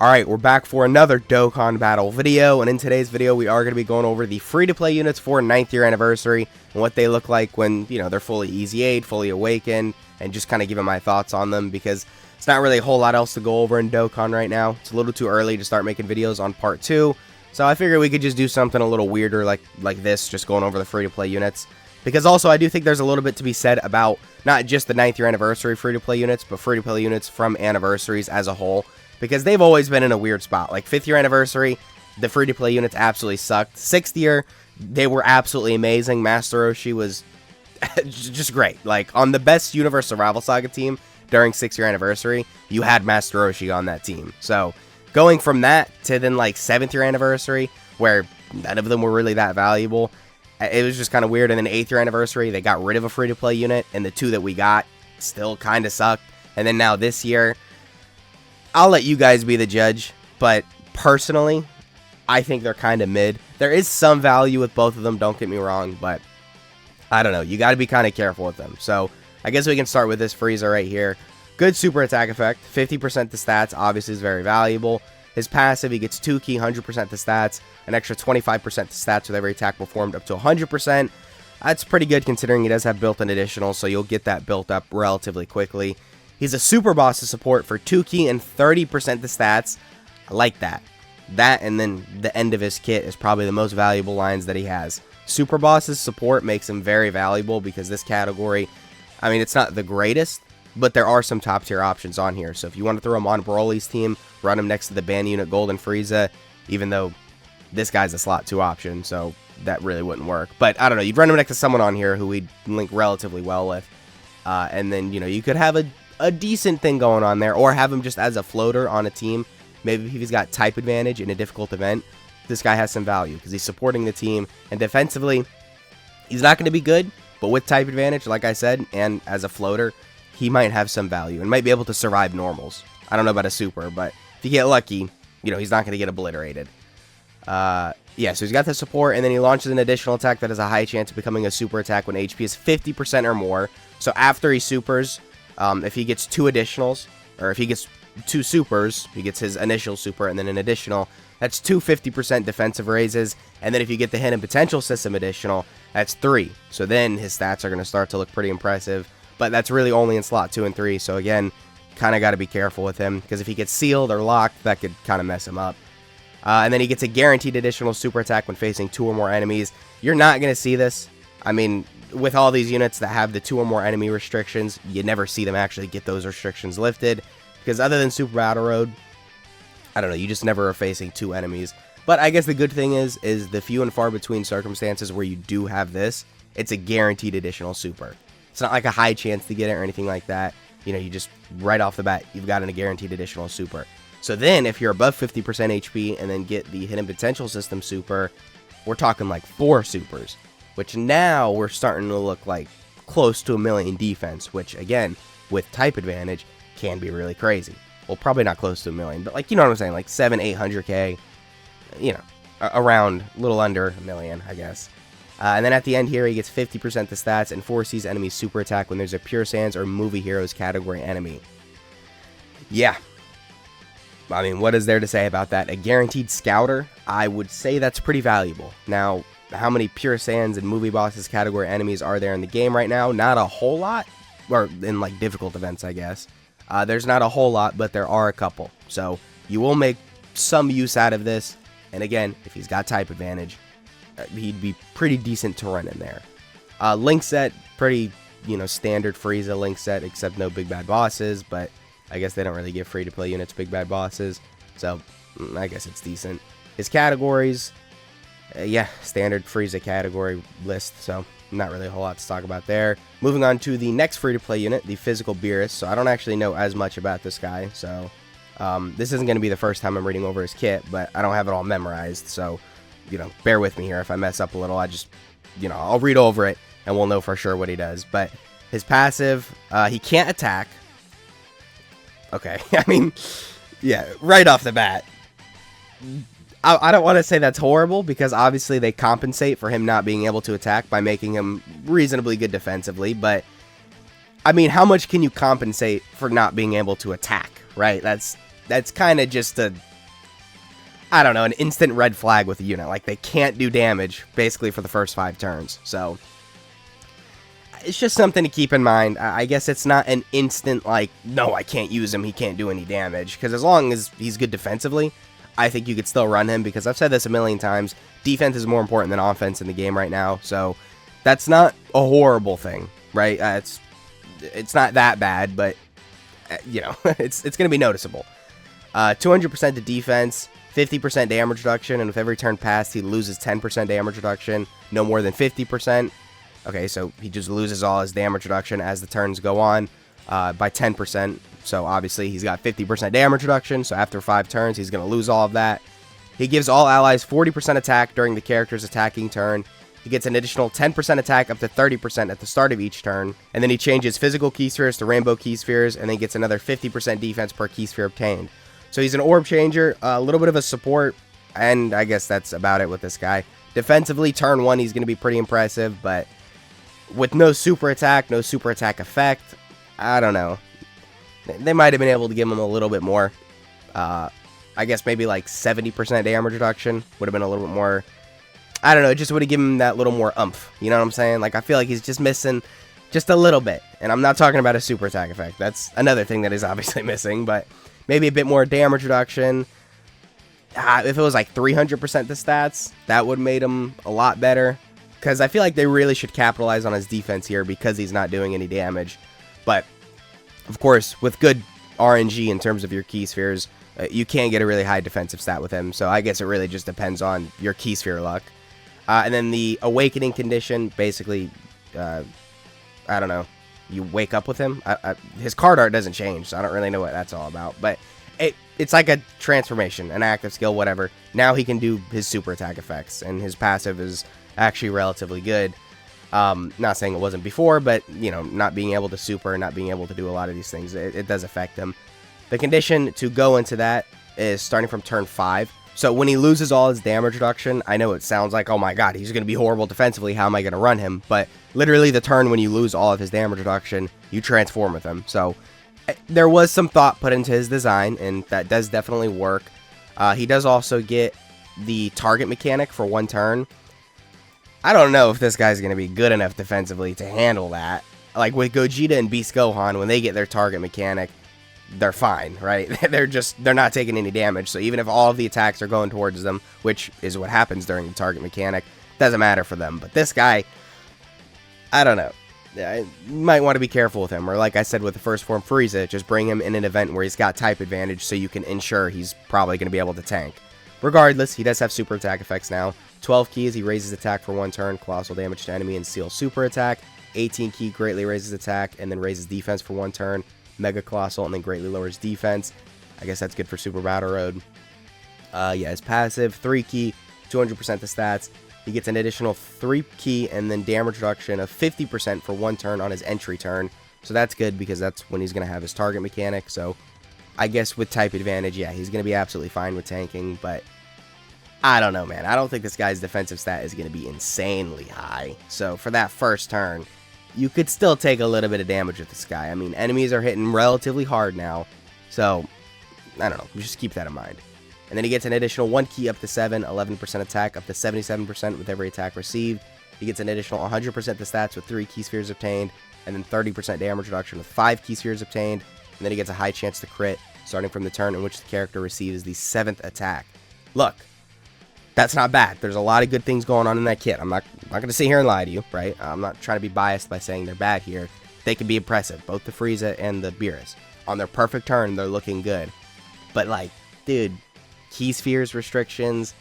Alright, we're back for another Dokkan Battle video, and in today's video we are going to be going over the free-to-play units for 9th year anniversary, and what they look like when, you know, they're fully Easy-Aid, fully awakened, and just kind of giving my thoughts on them, because it's not really a whole lot else to go over in Dokkan right now. It's a little too early to start making videos on part 2, so I figured we could just do something a little weirder like this, just going over the free-to-play units. Because also, I do think there's a little bit to be said about not just the 9th year anniversary free-to-play units, but free-to-play units from anniversaries as a whole. Because they've always been in a weird spot. Like, 5th year anniversary, the free-to-play units absolutely sucked. 6th year, they were absolutely amazing. Master Roshi was just great. Like, on the best Universe Survival Saga team during 6th year anniversary, you had Master Roshi on that team. So, going from that to then, like, 7th year anniversary, where none of them were really that valuable, it was just kind of weird. And then 8th year anniversary, they got rid of a free-to-play unit, and the 2 that we got still kind of sucked. And then now this year, I'll let you guys be the judge, but personally, I think they're kind of mid. There is some value with both of them, don't get me wrong, but I don't know. You got to be kind of careful with them. So I guess we can start with this Frieza right here. Good super attack effect, 50% to stats, obviously is very valuable. His passive, he gets 2 key, 100% to stats, an extra 25% to stats with every attack performed up to 100%. That's pretty good considering he does have built-in additional, so you'll get that built up relatively quickly. He's a super boss to support for 2 key and 30% to stats. I like that. That and then the end of his kit is probably the most valuable lines that he has. Super boss's support makes him very valuable because this category, I mean, it's not the greatest, but there are some top tier options on here. So if you want to throw him on Broly's team, run him next to the ban unit Golden Frieza, even though this guy's a slot 2 option, so that really wouldn't work. But I don't know, you'd run him next to someone on here who we'd link relatively well with. And then, you know, you could have a decent thing going on there, or have him just as a floater on a team. Maybe if he's got type advantage in a difficult event, this guy has some value because he's supporting the team, and defensively he's not going to be good, but with type advantage, like I said, and as a floater, he might have some value and might be able to survive normals. I don't know about a super, but if you get lucky, you know, he's not going to get obliterated. Yeah, so he's got the support, and then he launches an additional attack that has a high chance of becoming a super attack when HP is 50% or more. So after he supers, if he gets 2 additionals, or if he gets 2 supers, he gets his initial super and then an additional, that's 2 50% defensive raises, and then if you get the hidden potential system additional, that's 3. So then his stats are going to start to look pretty impressive, but that's really only in slot 2 and 3, so again, kind of got to be careful with him, because if he gets sealed or locked, that could kind of mess him up. And then he gets a guaranteed additional super attack when facing 2 or more enemies. You're not going to see this. I mean, with all these units that have the 2 or more enemy restrictions, you never see them actually get those restrictions lifted. Because other than Super Battle Road, I don't know, you just never are facing 2 enemies. But I guess the good thing is the few and far between circumstances where you do have this, it's a guaranteed additional super. It's not like a high chance to get it or anything like that. You know, you just, right off the bat, you've got a guaranteed additional super. So then, if you're above 50% HP and then get the hidden potential system super, we're talking like 4 supers. Which now we're starting to look like close to 1 million defense, which again, with type advantage, can be really crazy. Well, probably not close to 1 million, but like, you know what I'm saying, like 700-800k, you know, around a little under 1 million, I guess. And then at the end here, he gets 50% to stats and foresees enemies super attack when there's a Pure Sands or Movie Heroes category enemy. Yeah. I mean, what is there to say about that? A guaranteed scouter, I would say that's pretty valuable. Now, how many Pure Sands and Movie Bosses category enemies are there in the game right now? Not a whole lot, or in like difficult events, I guess. There's not a whole lot, but there are a couple. So you will make some use out of this. And again, if he's got type advantage, he'd be pretty decent to run in there. Link set, pretty, you know, standard Frieza link set, except no big bad bosses. But I guess they don't really give free-to-play units big bad bosses. So I guess it's decent. His categories, yeah, standard Frieza category list, so not really a whole lot to talk about there. Moving on to the next free-to-play unit, the Physical Beerus. So I don't actually know as much about this guy, so this isn't going to be the first time I'm reading over his kit, but I don't have it all memorized, so, you know, bear with me here. If I mess up a little, I just, you know, I'll read over it, and we'll know for sure what he does. But his passive, he can't attack. Okay, I mean, yeah, right off the bat, I don't want to say that's horrible, because obviously they compensate for him not being able to attack by making him reasonably good defensively, but I mean, how much can you compensate for not being able to attack, right? That's kind of just a I don't know, an instant red flag with a unit. Like, they can't do damage, basically, for the first 5 turns. So, it's just something to keep in mind. I guess it's not an instant, like, no, I can't use him, he can't do any damage. Because as long as he's good defensively, I think you could still run him. Because I've said this a million times, defense is more important than offense in the game right now. So, that's not a horrible thing, right? It's not that bad, but, you know, it's going to be noticeable. 200% to defense, 50% damage reduction, and with every turn passed, he loses 10% damage reduction, no more than 50%. Okay, so he just loses all his damage reduction as the turns go on by 10%. So obviously he's got 50% damage reduction, so after 5 turns, he's going to lose all of that. He gives all allies 40% attack during the character's attacking turn. He gets an additional 10% attack up to 30% at the start of each turn. And then he changes physical key spheres to rainbow key spheres, and then gets another 50% defense per key sphere obtained. So he's an orb changer, a little bit of a support, and I guess that's about it with this guy. Defensively, turn 1, he's going to be pretty impressive, but with no super attack effect, I don't know. They might have been able to give him a little bit more. I guess maybe like 70% damage reduction would have been a little bit more. I don't know, it just would have given him that little more oomph. You know what I'm saying? Like, I feel like he's just missing just a little bit. And I'm not talking about a super attack effect. That's another thing that is obviously missing, but maybe a bit more damage reduction. If it was like 300% the stats, that would have made him a lot better. Because I feel like they really should capitalize on his defense here because he's not doing any damage. But, of course, with good RNG in terms of your key spheres, you can get a really high defensive stat with him. So I guess it really just depends on your key sphere luck. And then the Awakening condition, basically, I don't know. You wake up with him. His card art doesn't change, so I don't really know what that's all about. But it's like a transformation, an active skill, whatever. Now he can do his super attack effects, and his passive is actually relatively good. Not saying it wasn't before, but, you know, not being able to super, not being able to do a lot of these things, it does affect him. The condition to go into that is starting from turn 5. So when he loses all his damage reduction, I know it sounds like, oh my god, he's going to be horrible defensively, how am I going to run him? But literally the turn when you lose all of his damage reduction, you transform with him. So there was some thought put into his design, and that does definitely work. He does also get the target mechanic for 1 turn. I don't know if this guy's going to be good enough defensively to handle that. Like with Gogeta and Beast Gohan, when they get their target mechanic, they're fine, right? They're not taking any damage. So even if all of the attacks are going towards them, which is what happens during the target mechanic, doesn't matter for them. But this guy, I don't know. You might want to be careful with him. Or like I said with the first form Frieza, just bring him in an event where he's got type advantage so you can ensure he's probably going to be able to tank. Regardless, he does have super attack effects now. 12 keys, he raises attack for 1 turn, colossal damage to enemy, and seal super attack. 18 key, greatly raises attack, and then raises defense for 1 turn. Mega Colossal, and then greatly lowers defense. I guess that's good for Super Battle Road. Yeah, his passive, 3 key, 200% the stats. He gets an additional 3 key and then damage reduction of 50% for 1 turn on his entry turn. So that's good because that's when he's going to have his target mechanic. So I guess with type advantage, yeah, he's going to be absolutely fine with tanking. But I don't know, man. I don't think this guy's defensive stat is going to be insanely high. So for that first turn, you could still take a little bit of damage with this guy. I mean, enemies are hitting relatively hard now. So, I don't know. Just keep that in mind. And then he gets an additional 1 key up to 7, 11% attack up to 77% with every attack received. He gets an additional 100% the stats with 3 key spheres obtained. And then 30% damage reduction with 5 key spheres obtained. And then he gets a high chance to crit, starting from the turn in which the character receives the 7th attack. Look. That's not bad. There's a lot of good things going on in that kit. I'm not going to sit here and lie to you, right? I'm not trying to be biased by saying they're bad here. They can be impressive, both the Frieza and the Beerus. On their perfect turn, they're looking good. But, like, dude, key spheres restrictions,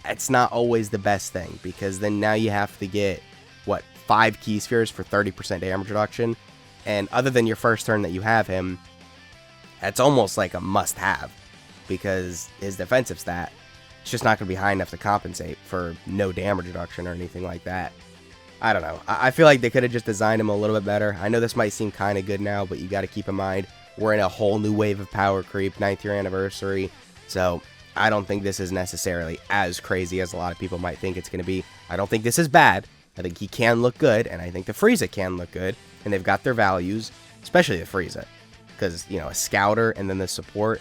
it's not always the best thing. Because then now you have to get, 5 key spheres for 30% damage reduction? And other than your first turn that you have him, that's almost like a must-have. Because his defensive stat, it's just not going to be high enough to compensate for no damage reduction or anything like that. I don't know. I feel like they could have just designed him a little bit better. I know this might seem kind of good now, but you got to keep in mind, we're in a whole new wave of power creep, 9th year anniversary. So I don't think this is necessarily as crazy as a lot of people might think it's going to be. I don't think this is bad. I think he can look good, and I think the Frieza can look good, and they've got their values, especially the Frieza. Because, you know, a scouter and then the support,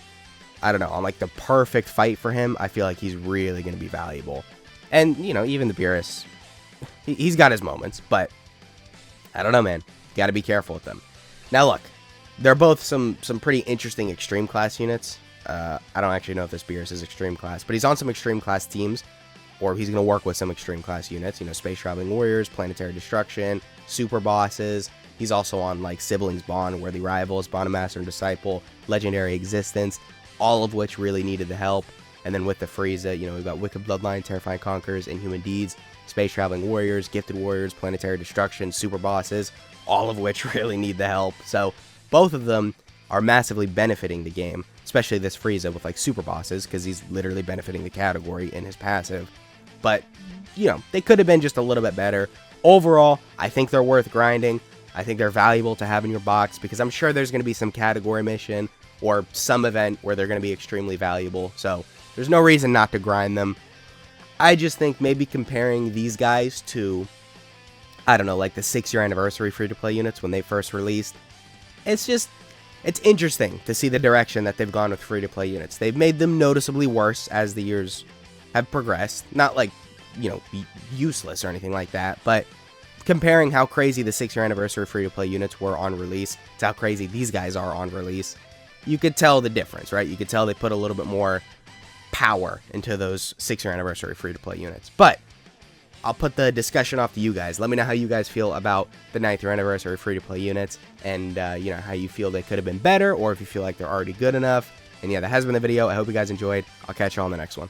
I don't know, on like the perfect fight for him, I feel like he's really going to be valuable. And, you know, even the Beerus, he's got his moments, but I don't know, man. Got to be careful with them. Now, look, they're both some pretty interesting extreme class units. I don't actually know if this Beerus is extreme class, but he's on some extreme class teams, or he's going to work with some extreme class units, you know, Space Traveling Warriors, Planetary Destruction, Super Bosses. He's also on, like, Siblings Bond, Worthy Rivals, Bond of Master and Disciple, Legendary Existence, all of which really needed the help. And then with the Frieza, you know, we've got Wicked Bloodline, Terrifying Conquerors, Inhuman Deeds, Space Traveling Warriors, Gifted Warriors, Planetary Destruction, Super Bosses, all of which really need the help. So both of them are massively benefiting the game, especially this Frieza with like Super Bosses, because he's literally benefiting the category in his passive. But, you know, they could have been just a little bit better. Overall, I think they're worth grinding. I think they're valuable to have in your box, because I'm sure there's going to be some category mission or some event where they're going to be extremely valuable. So there's no reason not to grind them. I just think maybe comparing these guys to, I don't know, like the 6-year anniversary free-to-play units when they first released, it's interesting to see the direction that they've gone with free-to-play units. They've made them noticeably worse as the years have progressed. Not like, you know, useless or anything like that, but comparing how crazy the 6-year anniversary free-to-play units were on release to how crazy these guys are on release, you could tell the difference, right? You could tell they put a little bit more power into those 6-year anniversary free-to-play units. But I'll put the discussion off to you guys. Let me know how you guys feel about the 9th year anniversary free-to-play units, and you know, how you feel they could have been better, or if you feel like they're already good enough. And yeah, that has been the video. I hope you guys enjoyed. I'll catch you all in the next one.